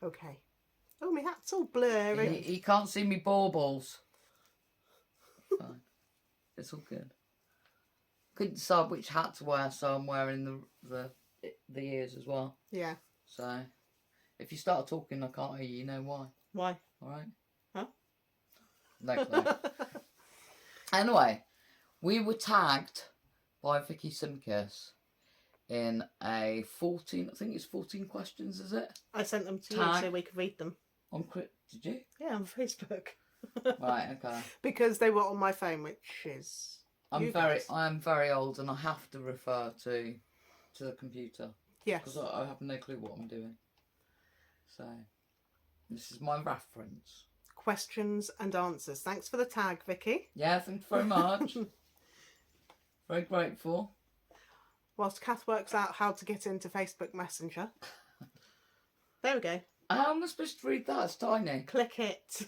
Okay. Oh, my hat's all blurry. You can't see me baubles. Fine. It's all good. Couldn't decide which hat to wear, so I'm wearing the ears as well. Yeah. So, if you start talking, I can't hear you. You know why? Why? All right. Huh? No clue. Anyway, we were tagged by Vicky Simkiss in a 14. I think it's 14 questions. Is it? I sent them to you so we could read them. Did you? Yeah, on Facebook. Right. Okay. Because they were on my phone, which is. I'm very old, and I have to refer to the computer. Yes. Because I have no clue what I'm doing. So, this is my reference. Questions and answers. Thanks for the tag, Vicky. Yeah, thank you very much. Very grateful. Whilst Kath works out how to get into Facebook Messenger. There we go. How am I supposed to read that? It's tiny. Click it.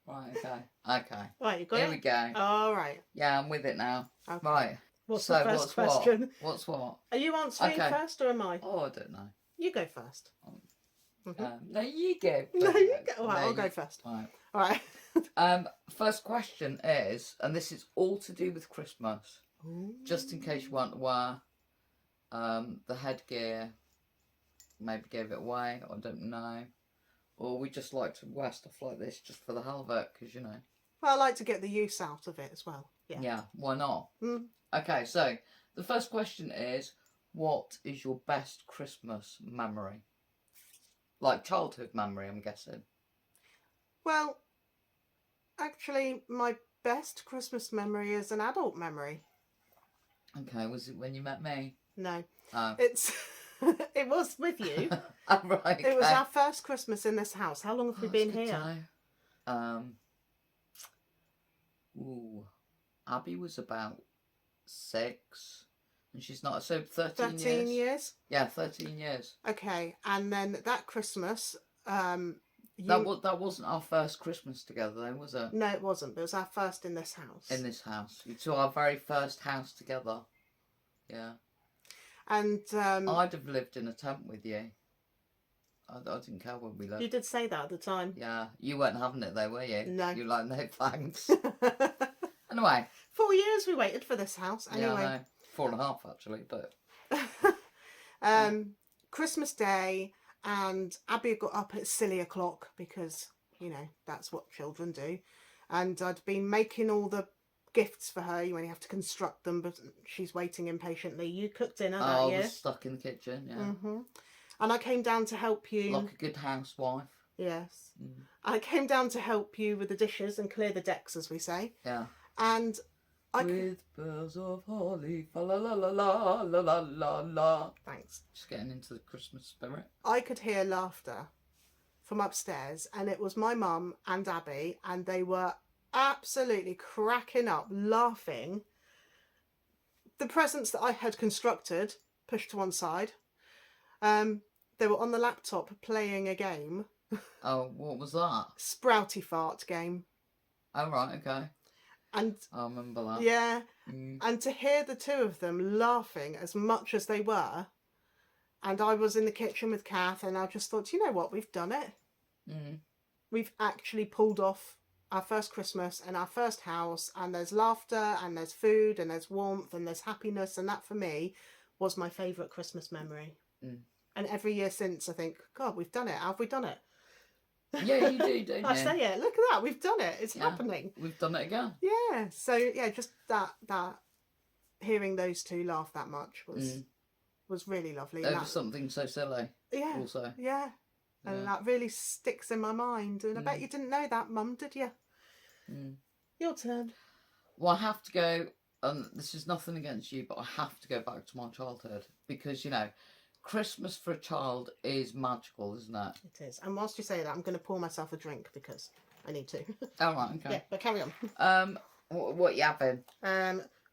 Right, okay. Right, you got it? Here we go. All right. Yeah, I'm with it now. Okay. Right. What's the first question? What's what? Are you answering first or am I? Oh, I don't know. You go first. No, you go. No, you go. All right, I'll go first. Right. All right. First question is, and this is all to do with Christmas, just in case you want to wear the headgear, maybe gave it away, I don't know. Or we just like to wear stuff like this just for the hell of it, because, you know. Well, I like to get the use out of it as well. Yeah. Yeah, why not? Mm. Okay, so the first question is, what is your best Christmas memory? Like childhood memory, I'm guessing. Well, actually, my best Christmas memory is an adult memory. Okay, was it when you met me? No. Oh. It's... It was with you. Oh, right. It was our first Christmas in this house. How long have we been here? Abby was about 6, and she's not, so 13 years. 13 years? Yeah, 13 years. Okay, and then that Christmas, that wasn't our first Christmas together, though, was it? No, it wasn't. But it was our first in this house. In this house. It's our very first house together. Yeah. And I'd have lived in a tent with you. I didn't care where we lived. You did say that at the time. Yeah. You weren't having it though, were you? No. You were like, no thanks. Anyway. 4 years we waited for this house. Anyway. Yeah, no. 4.5 actually, but. Christmas Day, and Abby got up at silly o'clock because, you know, that's what children do. And I'd been making all the gifts for her. You only have to construct them, but she's waiting impatiently. You cooked dinner that year. I was stuck in the kitchen, yeah. Mm-hmm. And I came down to help you. Like a good housewife. Yes. Mm. I came down to help you with the dishes and clear the decks, as we say. Yeah. And with bells of holly, fa la la la la la la la la. Thanks. Just getting into the Christmas spirit. I could hear laughter from upstairs, and it was my mum and Abby, and they were absolutely cracking up, laughing. The presents that I had constructed, pushed to one side, they were on the laptop playing a game. Oh, what was that? Sprouty fart game. Oh, right, okay. And I remember that. Yeah. And to hear the two of them laughing as much as they were, and I was in the kitchen with Kath, and I just thought, you know what, we've done it. We've actually pulled off our first Christmas and our first house, and there's laughter and there's food and there's warmth and there's happiness, and that for me was my favourite Christmas memory. And every year since I think, God, we've done it. Have we done it? Yeah, you do, don't you? I say it. Look at that. We've done it. It's happening. We've done it again. Yeah. So yeah, just that hearing those two laugh that much was really lovely. Over something so silly. Yeah. Also. Yeah. And that really sticks in my mind. And I bet you didn't know that, Mum, did you? Your turn. Well, I have to go, and this is nothing against you, but I have to go back to my childhood because, you know, Christmas for a child is magical, isn't it? It is. And whilst you say that, I'm going to pour myself a drink because I need to. Oh, right, okay. Yeah, but carry on. What you having?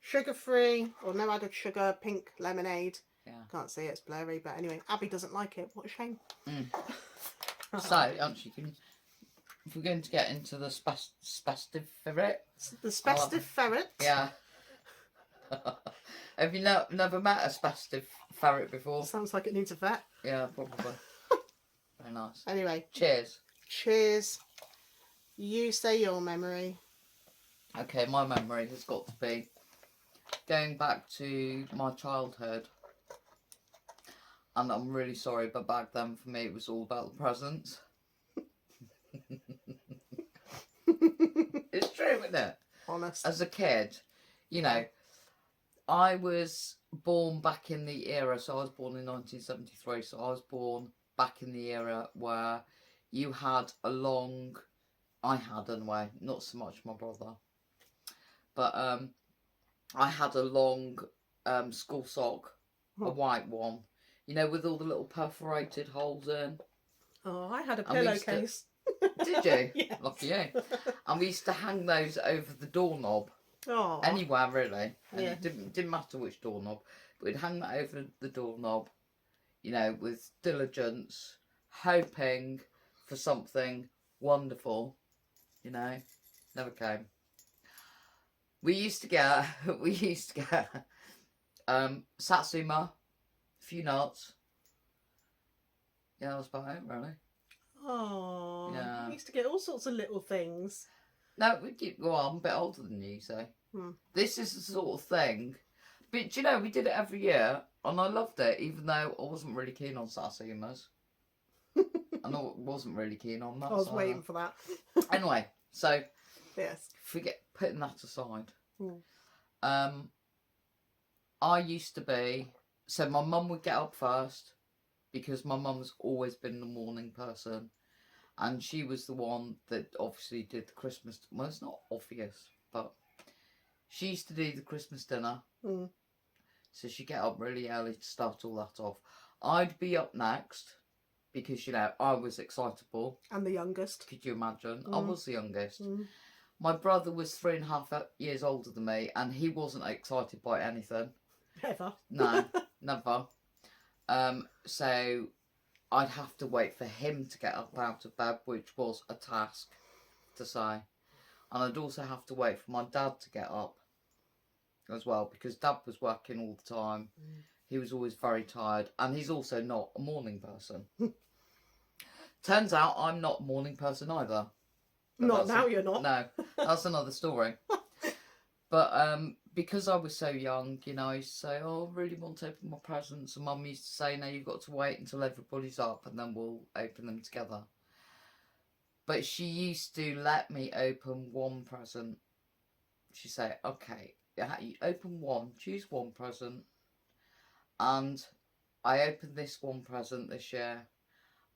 Sugar-free or no added sugar, pink lemonade. Yeah. Can't see it, it's blurry, but anyway, Abby doesn't like it. What a shame. So, actually, if we're going to get into the festive ferret. The festive ferret? Yeah. Have you never met a festive ferret before? Sounds like it needs a vet. Yeah, probably. Very nice. Anyway. Cheers. Cheers. You say your memory. Okay, my memory has got to be going back to my childhood. And I'm really sorry, but back then for me it was all about the presents. It's true, isn't it? Honest. As a kid, you know, I was born back in the era, so I was born in 1973, so I was born back in the era where you had a long, I had anyway, not so much my brother, but I had a long school sock, a white one, you know, with all the little perforated holes in. Oh, I had a pillowcase. Did you? Yes. Lucky you. And we used to hang those over the doorknob. Oh. Anywhere really. And yeah. it didn't matter which doorknob. But we'd hang that over the doorknob, you know, with diligence, hoping for something wonderful, you know. Never came. We used to get satsuma, a few nuts. Yeah, that was about it really. Oh, yeah. I used to get all sorts of little things. No, I'm a bit older than you, so this is the sort of thing. But do you know, we did it every year, and I loved it, even though I wasn't really keen on satsumas. I wasn't really keen on that. I was waiting for that. Anyway, so yes, forget putting that aside. I used to be, so my mum would get up first, because my mum's always been the morning person. And she was the one that obviously did the Christmas... Well, it's not obvious, but she used to do the Christmas dinner. So she'd get up really early to start all that off. I'd be up next because, you know, I was excitable. And the youngest. Could you imagine? I was the youngest. My brother was 3.5 years older than me, and he wasn't excited by anything. Ever. No, never. So I'd have to wait for him to get up out of bed, which was a task to say. And I'd also have to wait for my dad to get up as well, because Dad was working all the time. He was always very tired, and he's also not a morning person. Turns out I'm not a morning person either. Not now, you're not. No, that's another story. But because I was so young, you know, I used to say, oh, I really want to open my presents. And Mum used to say, no, you've got to wait until everybody's up and then we'll open them together. But she used to let me open one present. She'd say, okay, you open one, choose one present. And I opened this one present this year.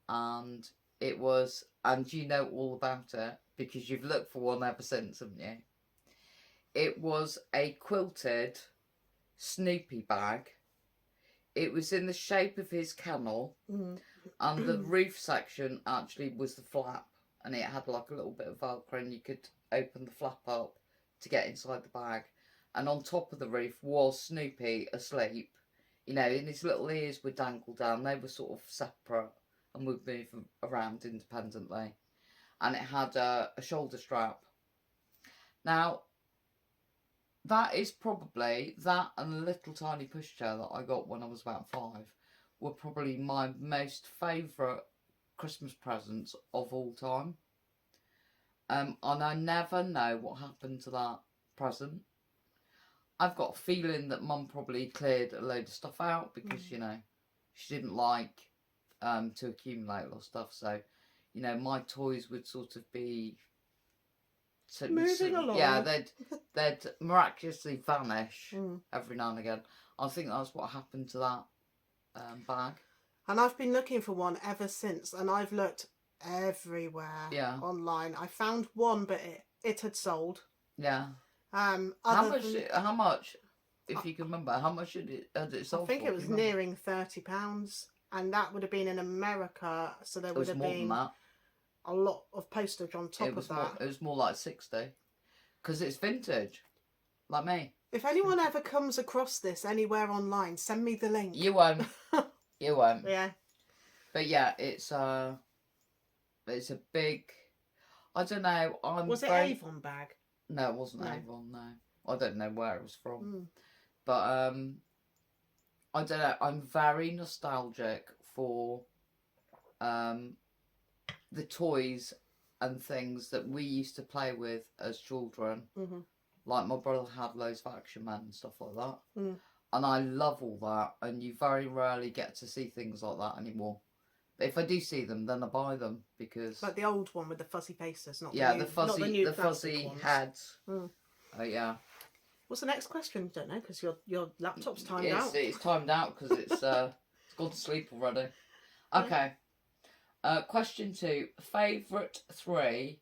And it was, and you know all about it because you've looked for one ever since, haven't you? It was a quilted Snoopy bag. It was in the shape of his kennel. And the roof section actually was the flap. And it had like a little bit of Velcro and you could open the flap up to get inside the bag. And on top of the roof was Snoopy asleep. You know, and his little ears were dangled down. They were sort of separate and would move around independently. And it had a shoulder strap. Now, that is probably, that and a little tiny pushchair that I got when I was about 5 were probably my most favourite Christmas presents of all time. And I never know what happened to that present. I've got a feeling that Mum probably cleared a load of stuff out because, you know, she didn't like to accumulate a lot of stuff. So, you know, my toys would sort of be... moving along. Yeah, they'd miraculously vanish every now and again. I think that's what happened to that bag. And I've been looking for one ever since, and I've looked everywhere online. I found one, but it had sold. Yeah. How much, if you can remember, how much had it sold? I think it was nearing £30, and that would have been in America, so there would have been a lot of postage on top of that. It was more like 60, because it's vintage, like me. If anyone ever comes across this anywhere online, send me the link. You won't. You won't. Yeah. But yeah, it's a big. I don't know. Was it Avon bag? No, it wasn't Avon. No, I don't know where it was from. But I don't know. I'm very nostalgic for the toys and things that we used to play with as children. Mm-hmm. Like my brother had loads of Action Man and stuff like that. Mm. And I love all that, and you very rarely get to see things like that anymore. But if I do see them, then I buy them because Like the old one with the fuzzy faces, not yeah, the new, the fuzzy, not the new the plastic fuzzy ones. heads. Mm. Oh yeah. What's the next question? Don't know because your laptop's timed out. It's timed out because it's gone to sleep already. Okay. Question 2: favourite 3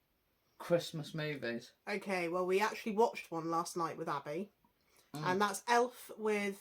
Christmas movies. Okay, well we actually watched one last night with Abby, and that's Elf with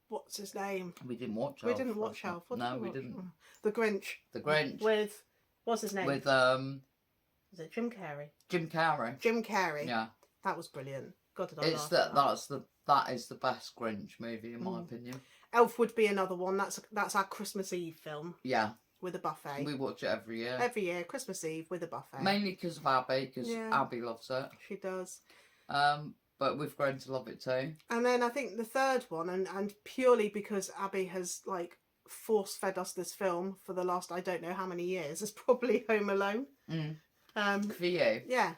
what's his name? We didn't watch We Elf. didn't watch Elf. What No, did we watch? didn't. The Grinch. The Grinch. With what's his name? With Is it Jim Carrey? Jim Carrey. Jim Carrey. Yeah. That was brilliant. God, did I It's laugh at that is the best Grinch movie in my opinion. Elf would be another one. That's our Christmas Eve film. Yeah. With a buffet. We watch it every year. Every year, Christmas Eve with a buffet. Mainly because of Abby, because Abby loves it. She does. But we've grown to love it too. And then I think the third one, and purely because Abby has like force fed us this film for the last I don't know how many years, is probably Home Alone. For you? Yeah.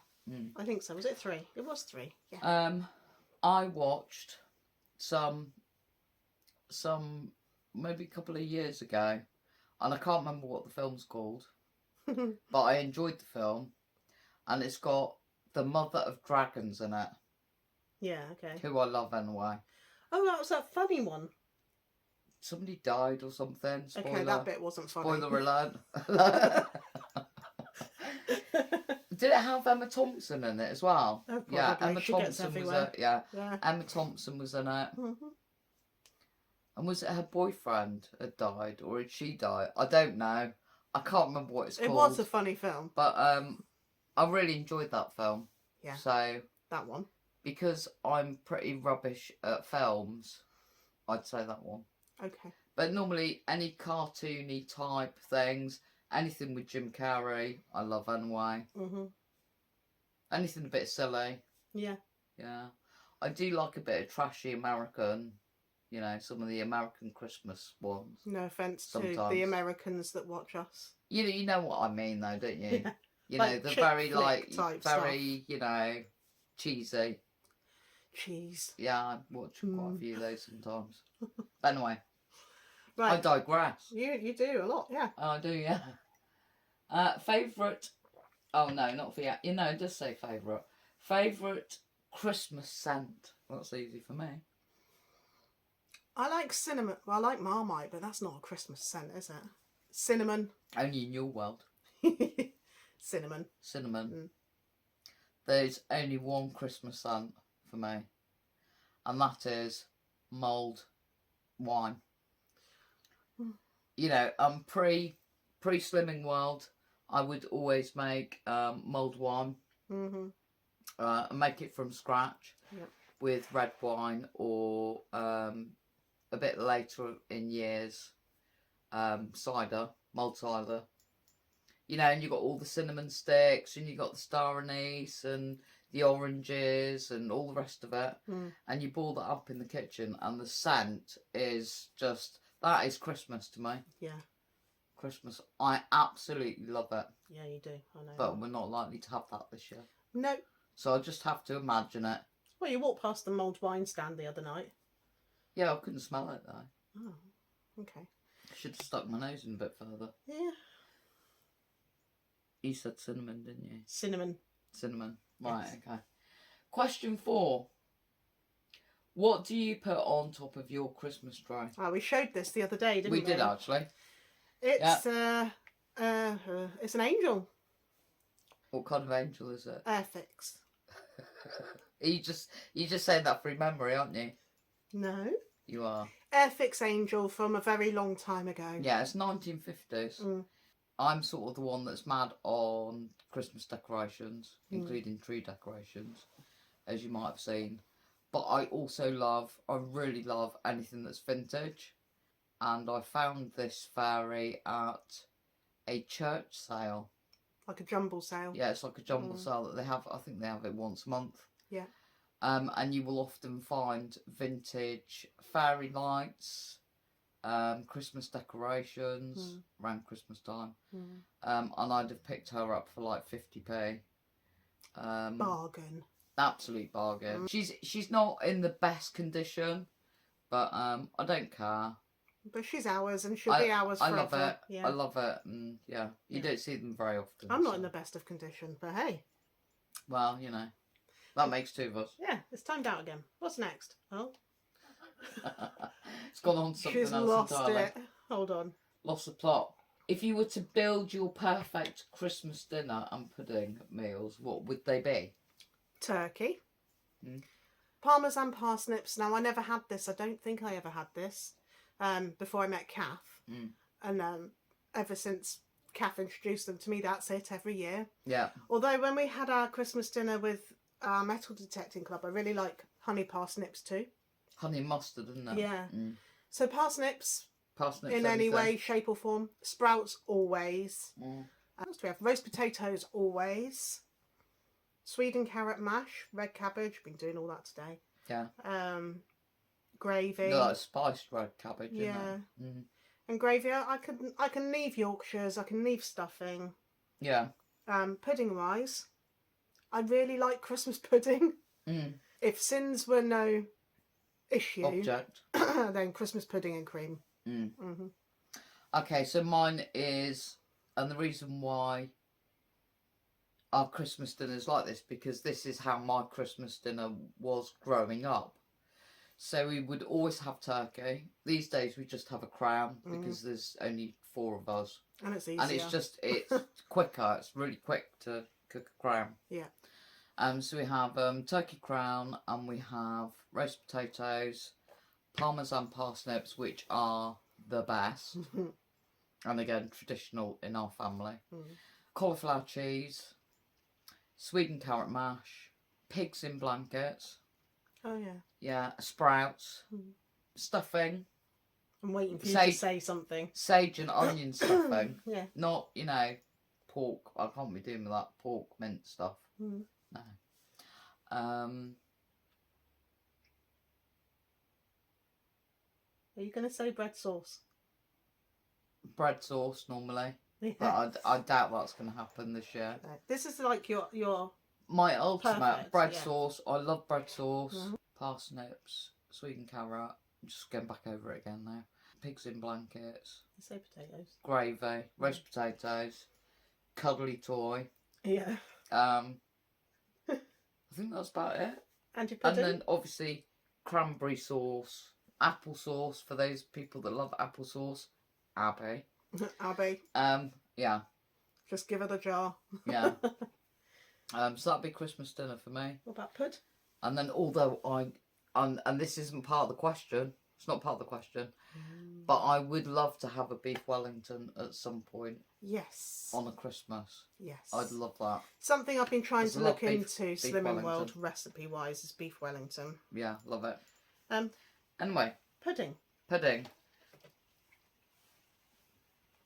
I think so. Was it 3? It was 3. Yeah. I watched some maybe a couple of years ago, and I can't remember what the film's called, but I enjoyed the film, and it's got the Mother of Dragons in it. Yeah, okay. Who I love anyway. Oh, that was that funny one. Somebody died or something. Spoiler. Okay, that bit wasn't funny. Spoiler alert. Did it have Emma Thompson in it as well? Oh, yeah, Emma she Thompson was it. Yeah. Emma Thompson was in it. Mm-hmm. And was it her boyfriend had died, or had she died? I don't know. I can't remember what it's called. It was a funny film. But I really enjoyed that film. Yeah. So that one. Because I'm pretty rubbish at films, I'd say that one. Okay. But normally any cartoony type things, anything with Jim Carrey, I love anyway. Anything a bit silly. Yeah. Yeah. I do like a bit of trashy American, you know, some of the American Christmas ones. No offence sometimes. to the Americans that watch us. You know what I mean though, don't you? Yeah. You like know, the very very, stuff. you know, cheesy. Cheese. Yeah, I watch quite a few of those sometimes. Anyway. Right. I digress. You do a lot, yeah. Oh, I do, yeah. Favourite... Oh, no, not for you. You know, it does say favourite. Favourite Christmas scent. That's easy for me. I like cinnamon. Well, I like Marmite, but that's not a Christmas scent, is it? Cinnamon. Only in your world. Cinnamon. Cinnamon. There's only one Christmas scent for me. And that is mulled wine. You know, pre-slimming world, I would always make mulled wine. And make it from scratch with red wine, or a bit later in years, cider, mulled cider. You know, and you got all the cinnamon sticks, and you got the star anise, and the oranges, and all the rest of it. And you boil that up in the kitchen, and the scent is just... That is Christmas to me. Yeah. Christmas. I absolutely love it. Yeah, you do. I know. But we're not likely to have that this year. No. So I just have to imagine it. Well, you walked past the mulled wine stand the other night. Yeah, I couldn't smell it though. Oh, okay. Should have stuck my nose in a bit further. Yeah. You said cinnamon, didn't you? Cinnamon. Cinnamon. Right, Yes. okay. Question 4. What do you put on top of your Christmas tree? Oh, we showed this the other day, didn't we? We did actually. It's it's an angel. What kind of angel is it? Airfix. you just saying that from memory, aren't you? No. You are. Airfix angel from a very long time ago. Yeah, it's 1950s. I'm sort of the one that's mad on Christmas decorations, including tree decorations, as you might have seen. But I really love anything that's vintage. And I found this fairy at a church sale. Like a jumble sale. Yeah, it's like a jumble sale that they have. I think they have it once a month. Yeah. And you will often find vintage fairy lights, Christmas decorations around Christmas time. Mm. And I'd have picked her up for like 50p. Bargain. Absolute bargain. She's not in the best condition, but I don't care. But she's ours, and she'll be ours forever. I love it. Yeah. I love it, and you don't see them very often. I'm not in the best of condition, but hey. Well, you know, that makes two of us. Yeah, it's timed out again. What's next? Oh. It's gone on to something She's else lost entirely. it. Hold on. Lost the plot. If you were to build your perfect Christmas dinner and pudding meals, what would they be? Turkey. Parmesan parsnips. Now, I never had this. I don't think I ever had this before I met Kath. And ever since Kath introduced them to me, that's it every year. Yeah. Although when we had our Christmas dinner with our metal detecting club, I really like honey parsnips too. Honey mustard, isn't it? Yeah. So parsnips in any way, shape or form. Sprouts always. What else do we have? Roast potatoes always. Sweden carrot mash, red cabbage. Been doing all that today. Yeah. Gravy. Like spiced red cabbage. Yeah. And gravy. I can leave Yorkshires. I can leave stuffing. Yeah. Pudding wise, I really like Christmas pudding. If sins were no issue, Object. then Christmas pudding and cream. Okay, so mine is, and the reason why our Christmas dinner is like this, because this is how my Christmas dinner was growing up. So we would always have turkey. These days we just have a crown because there's only 4 of us. And it's easier. And it's quicker. It's really quick to cook a crown. Yeah. So we have turkey crown, and we have roast potatoes, parmesan parsnips, which are the best. And again, traditional in our family. Cauliflower cheese, Sweden carrot mash, pigs in blankets. Oh, yeah. Yeah, sprouts, stuffing. I'm waiting for you to say something. Sage and onion stuffing. Yeah. Not, pork. I can't be doing with that pork mint stuff. No. Are you going to say bread sauce? Bread sauce, normally. Yeah. But I doubt that's going to happen this year. No. This is like your My ultimate perfect, bread sauce. I love bread sauce. Parsnips, Sweden carrot. I'm just going back over it again now. Pigs in blankets. You say potatoes. Gravy, roast potatoes, cuddly toy. Yeah. I think that's about it. And your pudding? And then obviously cranberry sauce, apple sauce for those people that love apple sauce. Abby. Abby. Yeah. Just give it a jar. Yeah. So that'd be Christmas dinner for me. What about pud? And then although and this isn't part of the question, it's not part of the question, but I would love to have a beef Wellington at some point. Yes. On a Christmas. Yes. I'd love that. Something I've been trying to look into beef Slimming World Wellington. recipe wise is beef Wellington. Yeah, love it. Anyway. Pudding.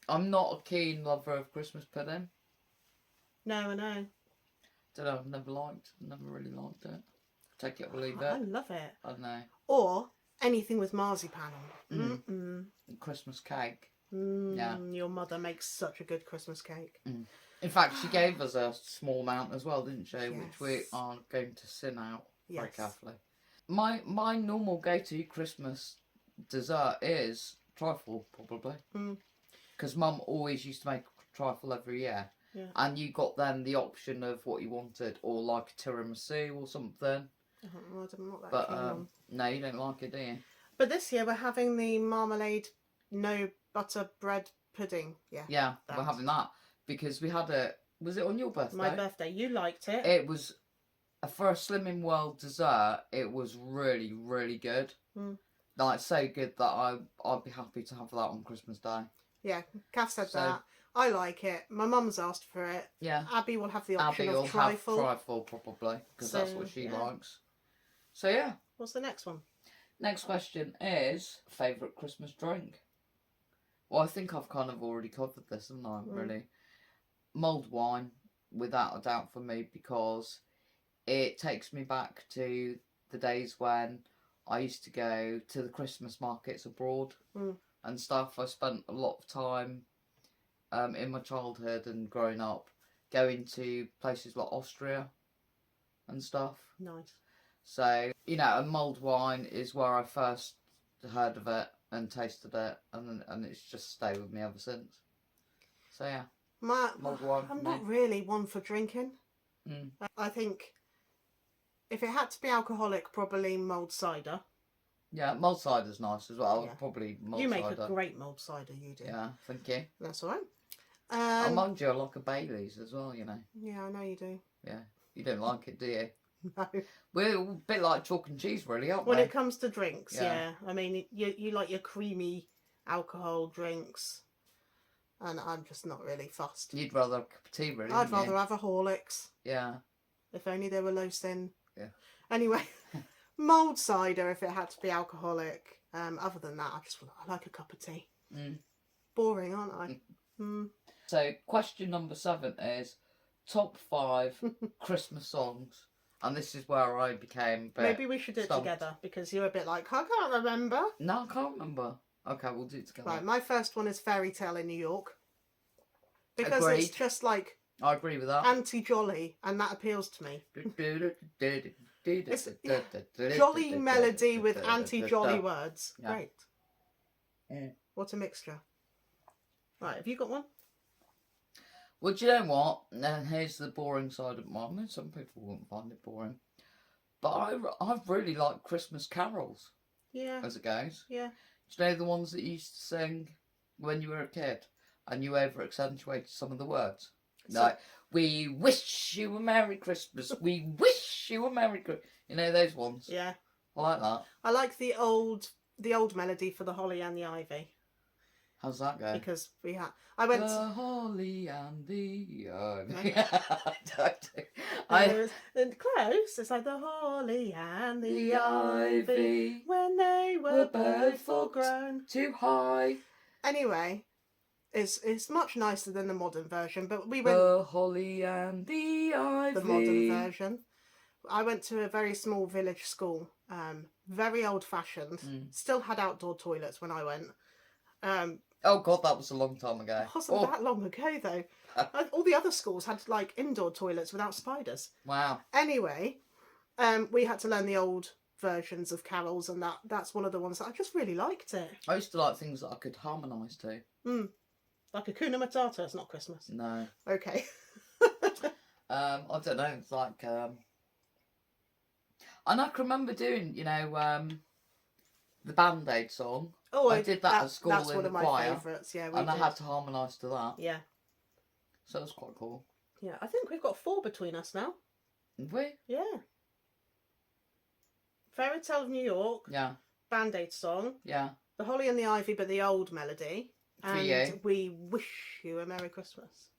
I'm not a keen lover of Christmas pudding. No, I know. Don't know, I've never really liked it. Take it or leave it. I love it. I don't know. Or anything with marzipan on. Christmas cake. Yeah. Your mother makes such a good Christmas cake. In fact, she gave us a small amount as well, didn't she? Yes. Which we are going to sin out very Yes. carefully. My normal go-to Christmas dessert is trifle, probably. Because Mum always used to make trifle every year. Yeah. And you got then the option of what you wanted, or like a tiramisu or something. I don't know what that But came on. no, you don't like it, do you? But this year we're having the marmalade, no butter bread pudding. Yeah. Yeah, we're having that because we had it. Was it on your birthday? My birthday. You liked it. It was for a Slimming World dessert. It was really, really good. Like so good that I'd be happy to have that on Christmas Day. Yeah, Kath said that. I like it. My mum's asked for it. Yeah. Abby will have the option Abby will of trifle. have trifle probably because that's what she likes. So yeah. What's the next one? Next question is favourite Christmas drink. Well, I think I've kind of already covered this, haven't I? Really. Mulled wine, without a doubt for me, because it takes me back to the days when I used to go to the Christmas markets abroad and stuff. I spent a lot of time in my childhood and growing up going to places like Austria and stuff. Nice. So, you know, and mulled wine is where I first heard of it and tasted it, and it's just stayed with me ever since. So yeah, mulled wine. I'm not really one for drinking. I think if it had to be alcoholic, probably mulled cider. Yeah, mulled cider's nice as well. Yeah. Probably mulled cider. You make cider. a great mulled cider, you do. Yeah, thank you. That's all right. Mind you, I like a Baileys as well, you know. Yeah, I know you do. Yeah, you don't like it, do you? No. We're a bit like chalk and cheese, really, aren't we? When it comes to drinks, yeah. I mean, you like your creamy alcohol drinks, and I'm just not really fussed. You'd rather have a cup of tea, really. I'd rather have a Horlicks. Yeah. If only they were low sin. Yeah. Anyway, mulled cider if it had to be alcoholic. Other than that, I like a cup of tea. Boring, aren't I? So, question number 7 is top 5 Christmas songs. And this is where I became a bit Maybe we should do it together, because you're a bit like, I can't remember. No, I can't remember. Okay, we'll do it together. Right, my first one is Fairy Tale in New York. Because Agreed. it's just like I agree with that. anti-jolly, and that appeals to me. It's jolly melody with anti-jolly words. Yeah. Great. Yeah. What a mixture. Right, have you got one? Well, do you know what? Now, here's the boring side of mine. I mean, some people wouldn't find it boring. But I really like Christmas carols. Yeah. As it goes. Yeah. Do you know the ones that you used to sing when you were a kid? And you over-accentuated some of the words? Like, we wish you a Merry Christmas. We wish you a Merry Christmas. You know those ones? Yeah. I like that. I like the old melody for the Holly and the Ivy. How's that go? Because the Holly and the Ivy. Close. It's like the Holly and the Ivy when they were both full grown. Too high. Anyway, it's much nicer than the modern version, but we went the Holly and the Ivy. The modern version. I went to a very small village school, very old fashioned. Still had outdoor toilets when I went. Oh God, that was a long time ago. It wasn't that long ago though. All the other schools had like indoor toilets without spiders. Wow. Anyway, we had to learn the old versions of carols, and that's one of the ones that I just really liked it. I used to like things that I could harmonise to. Like Hakuna Matata. It's not Christmas. No. Okay. I don't know. It's like and I can remember doing, you know, the Band-Aid song. Oh, I did that at school that's in one the of my choir, favourites. Yeah, I had to harmonise to that. Yeah. So it was quite cool. Yeah, I think we've got 4 between us now. Have we? Yeah. Fairy Tale of New York. Yeah. Band-Aid song. Yeah. The Holly and the Ivy, but the old melody. For and you. We wish you a Merry Christmas.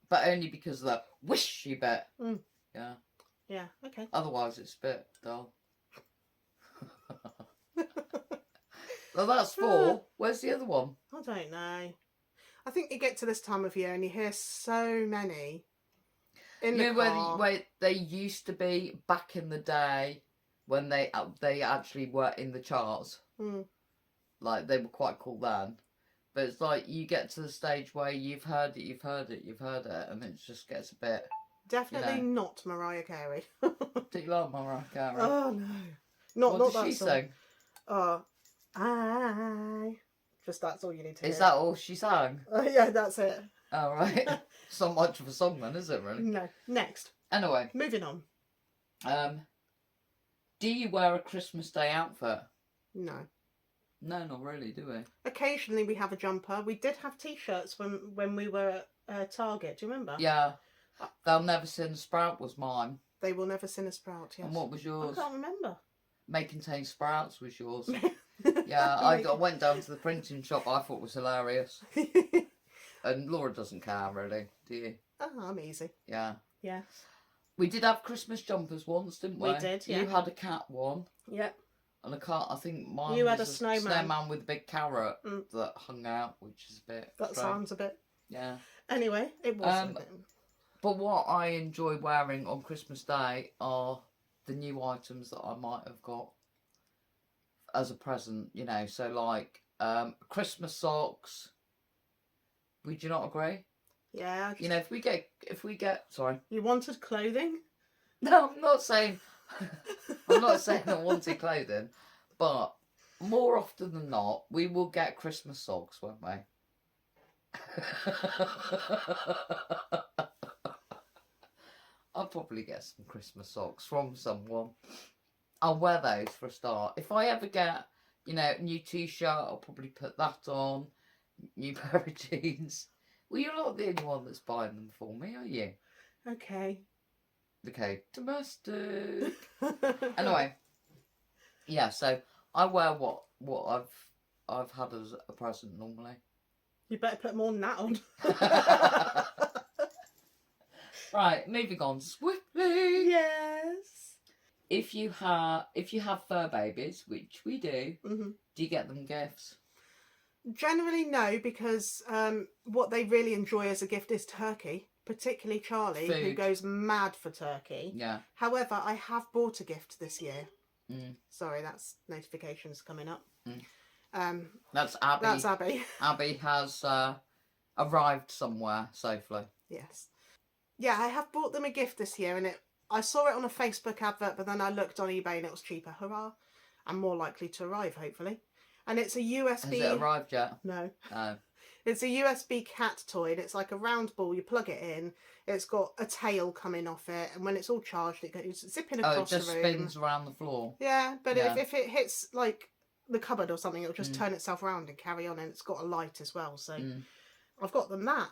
But only because of that wishy bit. Yeah. Yeah, okay. Otherwise it's a bit dull. Well, that's 4. Where's the other one? I don't know. I think you get to this time of year and you hear so many in the car. Where they used to be back in the day when they actually were in the charts. Like, they were quite cool then. But it's like you get to the stage where you've heard it, and it just gets a bit... Definitely not Mariah Carey. Do you like Mariah Carey? Oh, no. Not what that does she song. sing? Just that's all you need to hear. Is that all she sang? Yeah, that's it. Oh, right. It's not much of a song then, is it, really? No. Next. Anyway. Moving on. Do you wear a Christmas Day outfit? No. No, not really, do we? Occasionally we have a jumper. We did have T-shirts when we were at Target. Do you remember? Yeah. They'll Never Sin a Sprout was mine. They Will Never Sin a Sprout, yes. And what was yours? I can't remember. May Contain Sprouts was yours. Yeah, I went down to the printing shop. I thought it was hilarious. And Laura doesn't care, really, do you? Oh, I'm easy. Yeah. Yeah. We did have Christmas jumpers once, didn't we? We did, yeah. You had a cat one. Yep. And a cat, I think mine you was had a snowman with a big carrot that hung out, which is a bit That strange. sounds a bit... Yeah. Anyway, it was a bit... But what I enjoy wearing on Christmas Day are the new items that I might have got as a present, you know. So like Christmas socks. Would you not agree? Yeah. You know, if we get sorry. You wanted clothing? No, I'm not saying I'm not saying I wanted clothing, but more often than not, we will get Christmas socks, won't we? I'll probably get some Christmas socks from someone. I'll wear those for a start. If I ever get, you know, a new t-shirt, I'll probably put that on. New pair of jeans. Well, you're not the only one that's buying them for me, are you? Okay. Okay, domestic. Anyway, yeah. So I wear what I've had as a present normally. You better put more than that on. Right, moving on swiftly. Yes. If you have fur babies, which we do, Mm-hmm. do you get them gifts? Generally, no, because what they really enjoy as a gift is turkey, particularly Charlie, who Food. goes mad for turkey. Yeah. However, I have bought a gift this year. Mm. Sorry, that's notifications coming up. Mm. That's Abby. That's Abby. Abby has arrived somewhere safely. Yes. Yeah, I have bought them a gift this year, and I saw it on a Facebook advert, but then I looked on eBay and it was cheaper. Hurrah! And more likely to arrive, hopefully. And it's a USB... Has it arrived yet? No. Oh. It's a USB cat toy, and it's like a round ball. You plug it in. It's got a tail coming off it, and when it's all charged, it goes zipping across the room. Oh, it just spins around the floor. Yeah, but if it hits like the cupboard or something, it'll just turn itself around and carry on, and it's got a light as well. So I've got them that.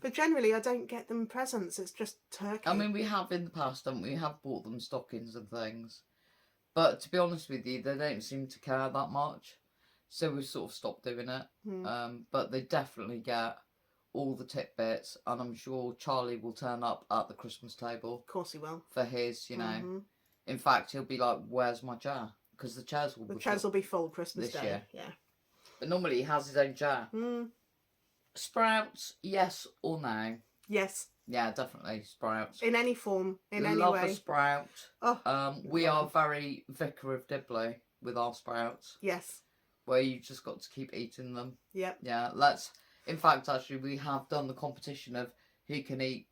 But generally, I don't get them presents. It's just turkey. I mean, we have in the past, haven't we? We have bought them stockings and things. But to be honest with you, they don't seem to care that much. So we've sort of stopped doing it. But they definitely get all the tidbits. And I'm sure Charlie will turn up at the Christmas table. Of course he will. For his, you know. In fact, he'll be like, where's my chair? Because the chairs will be full Christmas this Day. year. Yeah. But normally he has his own chair. Sprouts, yes or no? Yes. Yeah, definitely sprouts. In any form, in any Love way. a sprout. Oh, we are very Vicar of Dibley with our sprouts. Yes. Where you just got to keep eating them. Yep. Yeah, in fact, actually, we have done the competition of who can eat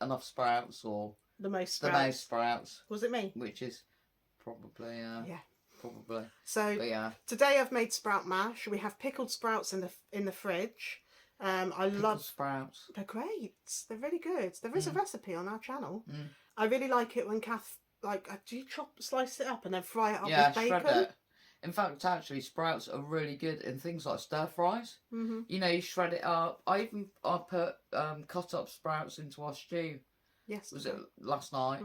enough sprouts or the most sprouts. Was it me? Which is probably, yeah. Probably. So, but yeah. Today I've made sprout mash. We have pickled sprouts in the fridge. I love sprouts. They're great. They're really good. There is a recipe on our channel. I really like it when Kath, do you slice it up and then fry it up with bacon? Shred it. In fact, actually, sprouts are really good in things like stir fries. You know, you shred it up. I put cut up sprouts into our stew. Yes. Was it last night?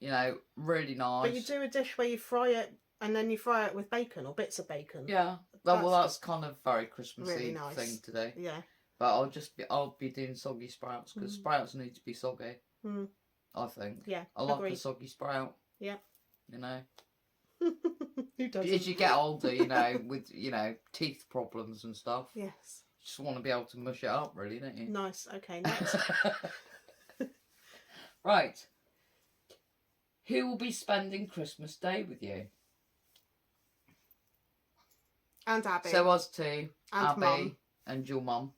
You know, really nice. But you do a dish where you fry it and then you fry it with bacon or bits of bacon. Yeah. Well, that's kind of very Christmassy really nice thing to do. Yeah. But I'll be doing soggy sprouts because sprouts need to be soggy. I think. Yeah. I like a soggy sprout. Yeah. You know. Who doesn't? As you get older, you know, with teeth problems and stuff. Yes. You just want to be able to mush it up, really, don't you? Nice. Okay. Next. Right. Who will be spending Christmas Day with you? And Abby. So us two, and Abby, Mum. and your mum.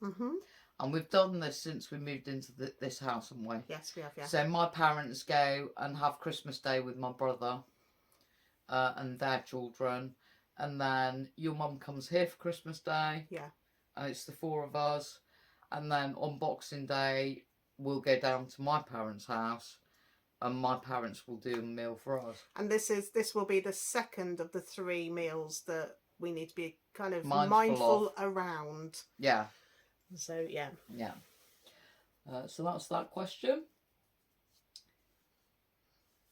And we've done this since we moved into this house, haven't we? Yes, we have, yeah. So my parents go and have Christmas Day with my brother and their children. And then your mum comes here for Christmas Day. Yeah. And it's the four of us. And then on Boxing Day, we'll go down to my parents' house. And my parents will do a meal for us. And this will be the second of the 3 meals that we need to be kind of mindful around. Yeah. So, yeah. Yeah. So that's that question.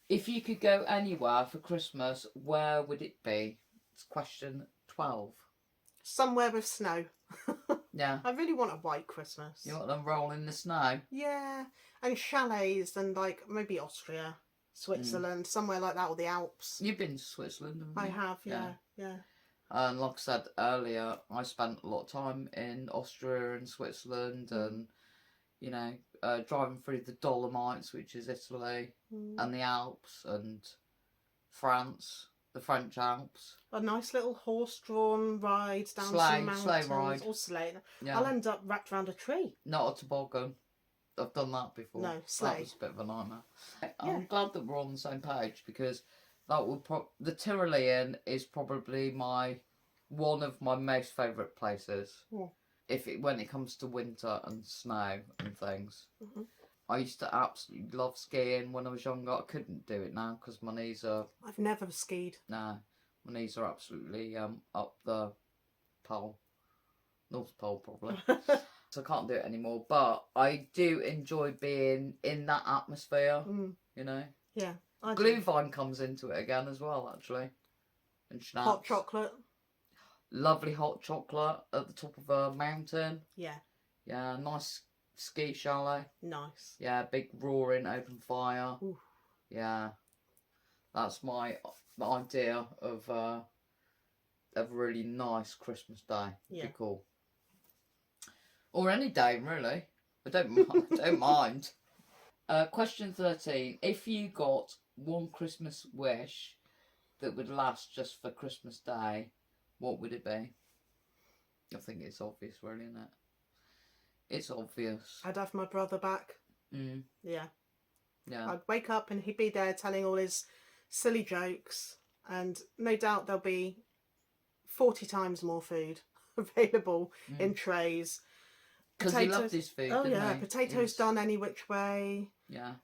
If you could go anywhere for Christmas, where would it be? It's question 12. Somewhere with snow. Yeah. I really want a white Christmas. You want them roll in the snow? Yeah. And chalets and maybe Austria, Switzerland, somewhere like that, or the Alps. You've been to Switzerland, haven't you? I have, yeah. And like I said earlier, I spent a lot of time in Austria and Switzerland and, driving through the Dolomites, which is Italy, and the Alps and France. the French Alps. A nice little horse-drawn ride down some mountains. Sleigh ride. Or sleigh. Yeah. I'll end up wrapped around a tree. Not a toboggan. I've done that before. No, sleigh. That was a bit of a nightmare. I'm glad that we're on the same page, because that would the Tyrolean is probably one of my most favourite places. Yeah. When it comes to winter and snow and things. I used to absolutely love skiing when I was younger. I couldn't do it now because my knees are... I've never skied. Nah, my knees are absolutely up the pole. North Pole, probably. So I can't do it anymore. But I do enjoy being in that atmosphere, you know. Yeah. Glühwein comes into it again as well, actually. And schnapps. Hot chocolate. Lovely hot chocolate at the top of a mountain. Yeah. Yeah, nice ski chalet. Nice. Yeah, big roaring open fire. Ooh. Yeah. That's my idea of a really nice Christmas day. Yeah. Be cool. Or any day, really. I don't mind. Question 13. If you got one Christmas wish that would last just for Christmas Day, what would it be? I think it's obvious, really, isn't it? It's obvious. I'd have my brother back. Yeah. Yeah. I'd wake up and he'd be there telling all his silly jokes, and no doubt there'll be 40 times more food available in trays. Because he loved his food. Oh, didn't yeah. he? Potatoes done any which way. Yeah.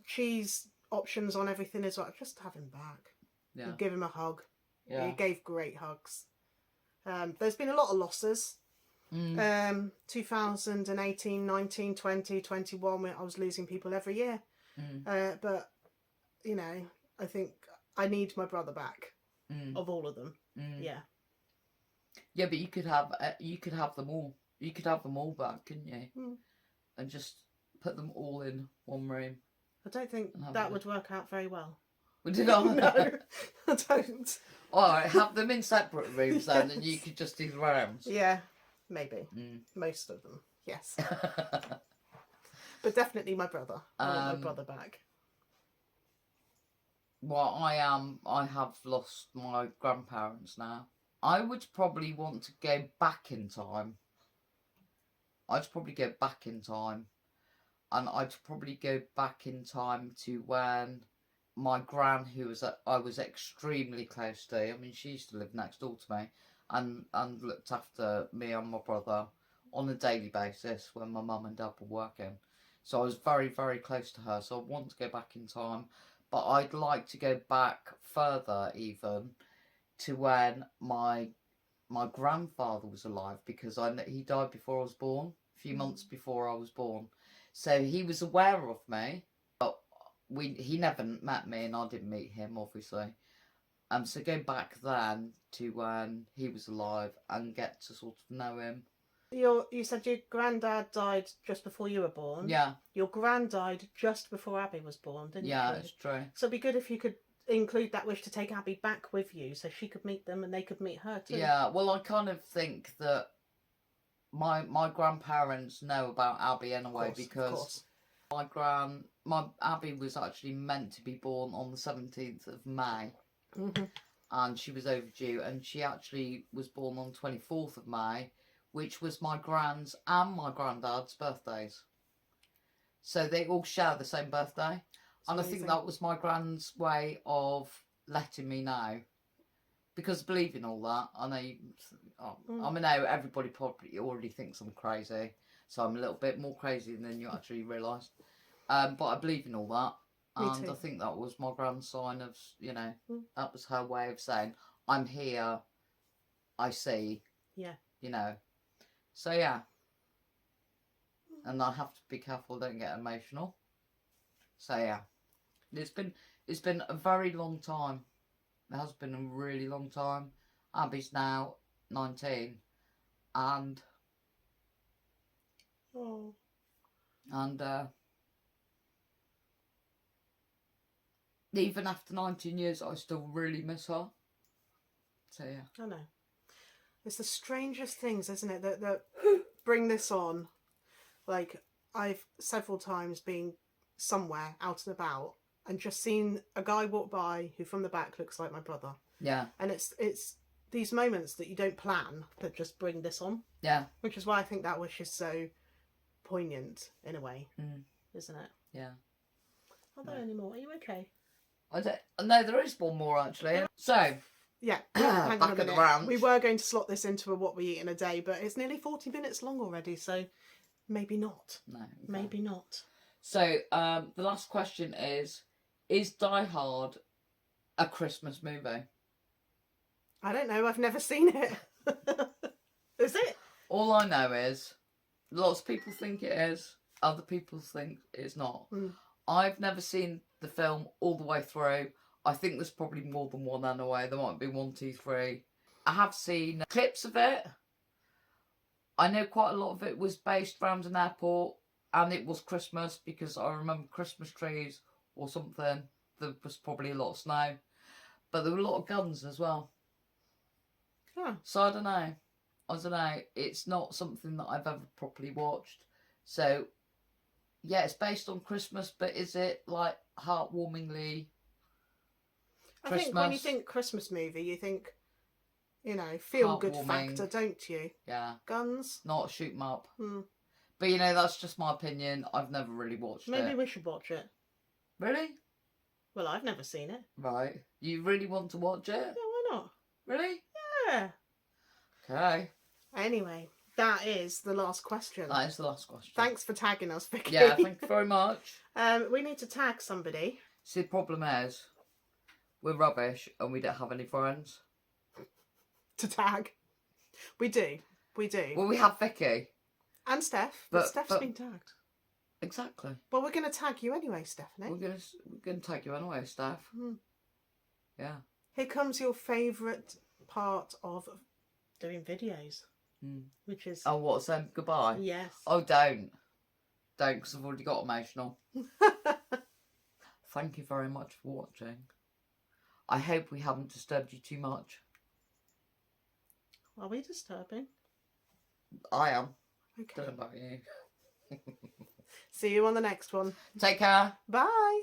Cheese options on everything as well. Just have him back. Yeah. Give him a hug. Yeah. He gave great hugs. There's been a lot of losses. 2018, 19, 20, 21, where I was losing people every year. But, you know, I think I need my brother back of all of them. Yeah. Yeah, but you could have them all. You could have them all back, couldn't you? And just put them all in one room. I don't think that would work out very well. Would it not? No, I don't. Alright, have them in separate rooms then, and you could just do the rounds. Yeah, maybe. Most of them, yes. But definitely my brother. I want my brother back. Well, I have lost my grandparents now. I would probably want to go back in time. I'd probably go back in time. And I'd probably go back in time to when my gran, I was extremely close to, I mean, she used to live next door to me and looked after me and my brother on a daily basis when my mum and dad were working. So I was very, very close to her. So I want to go back in time. But I'd like to go back further even to when my grandfather was alive, because he died before I was born, a few months before I was born. So he was aware of me, but he never met me and I didn't meet him, obviously. So go back then to when he was alive and get to sort of know him. You said your granddad died just before you were born. Yeah. Your gran died just before Abby was born, didn't you? Yeah, it's true. So it'd be good if you could include that wish to take Abby back with you so she could meet them and they could meet her too. Yeah, well, I kind of think that my grandparents know about Abby anyway, because my Abby was actually meant to be born on the 17th of May. And she was overdue, and she actually was born on 24th of May, which was my gran's and my granddad's birthdays. So they all share the same birthday. And I think that was my gran's way of letting me know. Because believing all that, I know, I know everybody probably already thinks I'm crazy. So I'm a little bit more crazy than you actually realise. But I believe in all that. And I think that was my gran's sign of, you know, that was her way of saying, I'm here, I see. Yeah. You know. So yeah. And I have to be careful, don't get emotional. So yeah. It's been a very long time. It has been a really long time. Abby's now 19. And even after 19 years, I still really miss her. So yeah. I know. It's the strangest things, isn't it, that bring this on. Like, I've several times been somewhere out and about, and just seen a guy walk by who from the back looks like my brother. Yeah. And it's these moments that you don't plan that just bring this on. Yeah. Which is why I think that wish is so poignant in a way, isn't it? Yeah. Are there any more? Are you okay? I don't. No, there is one more actually. So. Yeah, hang back on a at the minute. ranch. We were going to slot this into a what we eat in a day, but it's nearly 40 minutes long already, so maybe not. No. Okay. Maybe not. So, the last question is Die Hard a Christmas movie? I don't know, I've never seen it. Is it? All I know is lots of people think it is, other people think it's not. I've never seen the film all the way through. I think there's probably more than one anyway. There might be 1, 2, 3. I have seen clips of it. I know quite a lot of it was based around an airport, and it was Christmas because I remember Christmas trees or something. There was probably a lot of snow, but there were a lot of guns as well. Huh. So I don't know. It's not something that I've ever properly watched. So yeah, it's based on Christmas, but is it like heartwarmingly Christmas? I think when you think Christmas movie, you think, you know, feel good factor, don't you? Yeah. Guns. Not shoot 'em up. But you know, that's just my opinion. I've never really watched it. Maybe we should watch it. Really? Well, I've never seen it. Right. You really want to watch it? Yeah, why not? Really? Yeah. Okay. Anyway, that is the last question. That is the last question. Thanks for tagging us, Vicky. Yeah, thank you very much. We need to tag somebody. See, the problem is, we're rubbish and we don't have any friends. To tag. We do. Well, we have Vicky. And Steph. But Steph's been tagged. Exactly. Well, we're going to tag you anyway, Stephanie. We're gonna tag you anyway, Steph. Yeah. Here comes your favourite part of doing videos. Which is... Oh, what, saying goodbye? Yes. Oh, don't, because I've already got emotional. Thank you very much for watching. I hope we haven't disturbed you too much. Are we disturbing? I am. Okay. Don't know about you. See you on the next one. Take care. Bye.